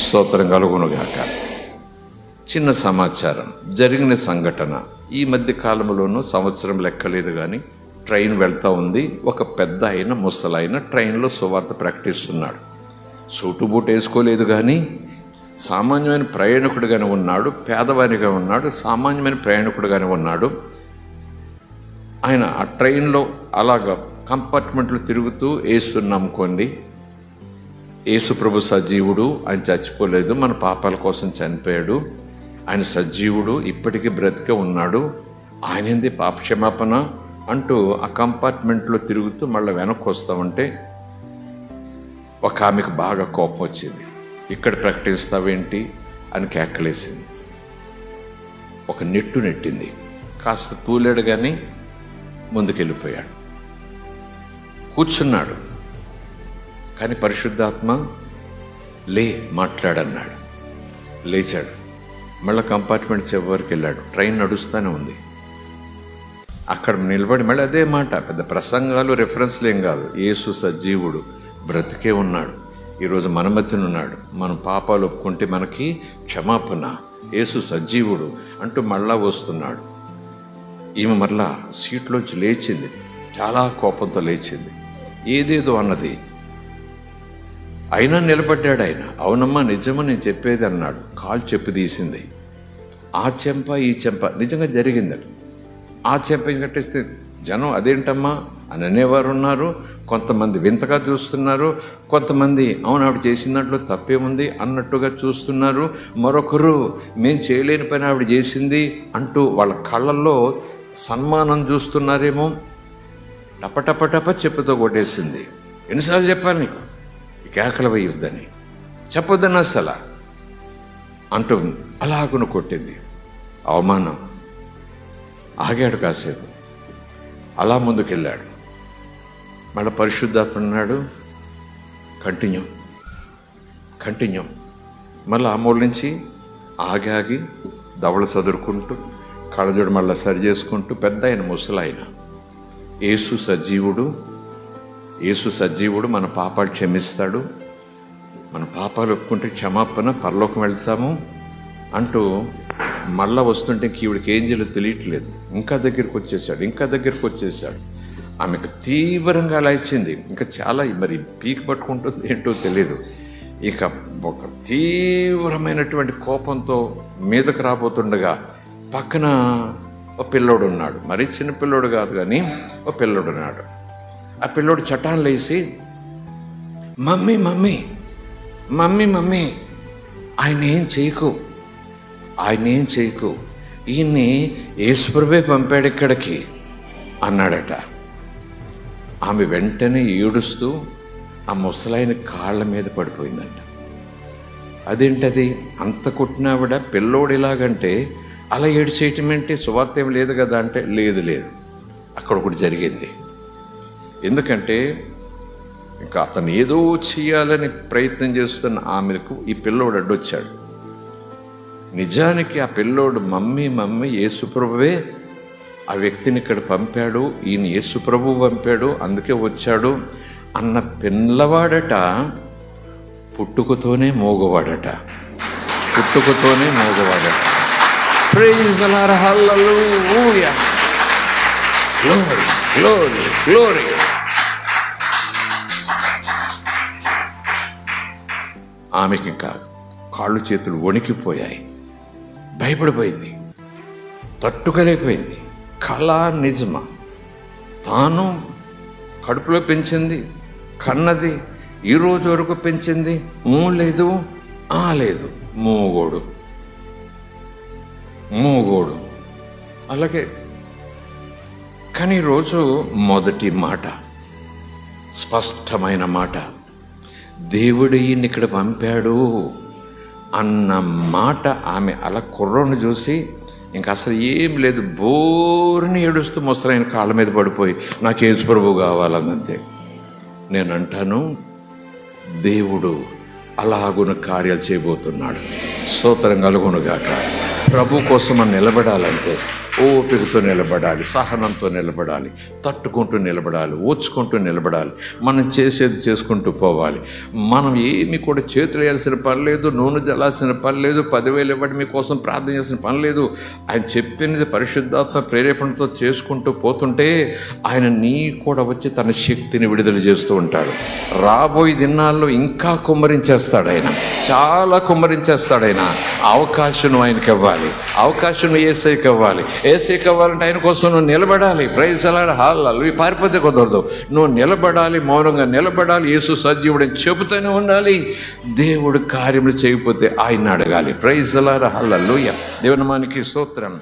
స్తోత్రం కలుగునుగాక. చిన్న సమాచారం, జరిగిన సంఘటన. ఈ మధ్య కాలంలోనూ సంవత్సరం లెక్కలేదు కానీ ట్రైన్ వెళ్తూ ఉంది. ఒక పెద్ద అయిన ముసలైన ట్రైన్లో సువార్త ప్రకటిస్తున్నాడు. సూటు బూటు వేసుకోలేదు కానీ సామాన్యమైన ప్రయాణికుడుగానే ఉన్నాడు, పేదవానిగా ఉన్నాడు, సామాన్యమైన ప్రయాణికుడుగానే ఉన్నాడు. ఆయన ఆ ట్రైన్లో అలాగా కంపార్ట్మెంట్లో తిరుగుతూ యేసుని నమ్ముకోండి, యేసు ప్రభు సజీవుడు, ఆయన చచ్చిపోలేదు, మన పాపాల కోసం చనిపోయాడు, ఆయన సజీవుడు, ఇప్పటికీ బ్రతికే ఉన్నాడు, ఆయనంది పాపక్షమాపణ అంటూ ఆ కంపార్ట్మెంట్లో తిరుగుతూ మళ్ళీ వెనక్కి వస్తామంటే ఒక ఆమెకు బాగా కోపం వచ్చింది. ఇక్కడ ప్రకటిస్తావేంటి అని కేకలేసింది. ఒక నెట్టు నెట్టింది. కాస్త తూలాడు కానీ ముందుకెళ్ళిపోయాడు. కూర్చున్నాడు. కానీ పరిశుద్ధాత్మ లే మాట్లాడన్నాడు. లేచాడు. మళ్ళీ కంపార్ట్మెంట్ చివరికి వెళ్ళాడు. ట్రైన్ నడుస్తూనే ఉంది. అక్కడ నిలబడి మళ్ళీ అదే మాట. పెద్ద ప్రసంగాలు రెఫరెన్స్లు ఏం కాదు. యేసు సజీవుడు, బ్రతికే ఉన్నాడు, ఈరోజు మన మధ్యన ఉన్నాడు, మన పాపాలు ఒప్పుకుంటే మనకి క్షమాపణ, యేసు సజీవుడు అంటూ మళ్ళా వస్తున్నాడు. ఈమె మరలా సీట్లోంచి లేచింది. చాలా కోపంతో లేచింది. ఏదేదో అన్నది. అయినా నిలబడ్డాడు ఆయన. అవునమ్మా నిజమా నేను చెప్పేది అన్నాడు. కాలు చెప్పు తీసింది. ఆ చెంప ఈ చెంప నిజంగా జరిగిందట. ఆ చెంప కట్టేస్తే జనం అదేంటమ్మా అని అనేవారు ఉన్నారు. కొంతమంది వింతగా చూస్తున్నారు. కొంతమంది అవును ఆవిడ చేసిన దాంట్లో తప్పేముంది అన్నట్టుగా చూస్తున్నారు. మరొకరు మేము చేయలేని పని ఆవిడ చేసింది అంటూ వాళ్ళ కళ్ళల్లో సన్మానం చూస్తున్నారేమో. టపటపటప చెప్పుతో కొట్టేసింది. ఎన్నిసార్లు చెప్పాలి నీకు ఈ కేకలు వేయొద్దని, చెప్పొద్దని అసలు అంటూ అలాగును కొట్టింది. అవమానం. ఆగాడు కాసేపు. అలా ముందుకెళ్ళాడు. మళ్ళీ పరిశుద్ధాత్మ అన్నాడు కంటిన్యూ. మళ్ళీ ఆ మూల నుంచి ఆగి దవడలు చదురుకుంటూ కళ్ళజోడు మళ్ళీ సరి చేసుకుంటూ పెద్ద ఆయన ముసలాయన. యేసు సజీవుడు, మన పాపాలు క్షమిస్తాడు, మన పాపాలు ఒప్పుకుంటే క్షమాపణ, పరలోకం వెళ్తాము అంటూ మళ్ళా వస్తుంటే ఈవిడికి ఏం చేయాలో తెలియట్లేదు. ఇంకా దగ్గరికి వచ్చేసాడు. ఆమెకు తీవ్రంగా లాయించింది. ఇంకా చాలా మరి పీక్ పట్టుకుంటుంది ఏంటో తెలియదు. ఇక ఒక తీవ్రమైనటువంటి కోపంతో మీదకు రాబోతుండగా పక్కన ఒక పిల్లోడు ఉన్నాడు. మరీ చిన్న పిల్లోడు కాదు కానీ ఒక పిల్లోడు ఉన్నాడు. ఆ పిల్లోడు చటాన్ లేసి మమ్మీ ఆయన ఏం చేయకు, ఈయన్ని యేసుప్రభువే పంపాడు ఇక్కడికి అన్నాడట. ఆమె వెంటనే ఏడుస్తూ ఆ ముసలాయన కాళ్ళ మీద పడిపోయిందంట. అదేంటది అంత కొట్టినావిడ పిల్లోడు ఇలాగంటే అలా ఏడ్చేయటం ఏంటి, సువార్త ఏం లేదు కదా అంటే లేదు అక్కడ ఒకటి జరిగింది. ఎందుకంటే ఇంకా అతను ఏదో చేయాలని ప్రయత్నం చేస్తున్న ఆమెకు ఈ పిల్లోడు అడ్డొచ్చాడు. నిజానికి ఆ పిల్లోడు మమ్మీ యేసుప్రభువే ఆ వ్యక్తిని ఇక్కడ పంపాడు, ఈయన యేసుప్రభు పంపాడు అందుకే వచ్చాడు అన్న పిల్లవాడట పుట్టుకతోనే మోగవాడట. Praise the Lord, hallelujah, glory. ఆమెకి ఇంకా కాళ్ళు చేతులు వణికిపోయాయి. భయపడిపోయింది, తట్టుకోలేకపోయింది. కళ నిజమా? తాను కడుపులో పెంచింది, కన్నది, ఈరోజు వరకు పెంచింది, లేదు మూగోడు అలాగే. కానీ ఈరోజు మొదటి మాట, స్పష్టమైన మాట, దేవుడు ఈయన్ని ఇక్కడ పంపాడు అన్న మాట. ఆమె అలా కుర్రోని చూసి ఇంకా అసలు ఏం లేదు, బోరుని ఏడుస్తూ ముసలైన కాళ్ళ మీద పడిపోయి నాకు యేసు ప్రభువు కావాలన్నంతే. నేను అంటాను దేవుడు అలాగున కార్యాలు చేయబోతున్నాడు. స్తోత్రం కలుగునుగాక. ప్రభు కోసం మనం నిలబడాలంటే ఓపికతో నిలబడాలి, సహనంతో నిలబడాలి, తట్టుకుంటూ నిలబడాలి, ఓచుకుంటూ నిలబడాలి. మనం చేసేది చేసుకుంటూ పోవాలి. మనం ఏమి కూడా చేతులు వేయాల్సిన పని లేదు, నూనె జల్లాల్సిన పని లేదు, 10,000 ఇవ్వడం మీకోసం ప్రార్థన చేసిన పని లేదు. ఆయన చెప్పినది పరిశుద్ధాత్మ ప్రేరేపణతో చేసుకుంటూ పోతుంటే ఆయన నీ కూడా వచ్చి తన శక్తిని విడుదల చేస్తూ ఉంటాడు. రాబోయే దినాల్లో ఇంకా కుమ్మరించేస్తాడు ఆయన, చాలా కుమ్మరించేస్తాడు ఆయన. అవకాశం ఆయనకి ఇవ్వాలి, అవకాశం యేసయ్యకి ఇవ్వాలి. యేసయ్యకి ఇవ్వాలంటే ఆయన కోసం నువ్వు నిలబడాలి. ప్రైజ్ అలాడ్ హల్లెలూయా. పారిపోతే కుదరదు, నువ్వు నిలబడాలి, మౌనంగా నిలబడాలి. యేసు సజీవుడని చెబుతూనే ఉండాలి. దేవుడు కార్యములు చేయకపోతే ఆయన అడగాలి. ప్రైజ్ అలాడ్ హల్లెలూయా. దేవుని నామానికి స్తోత్రం.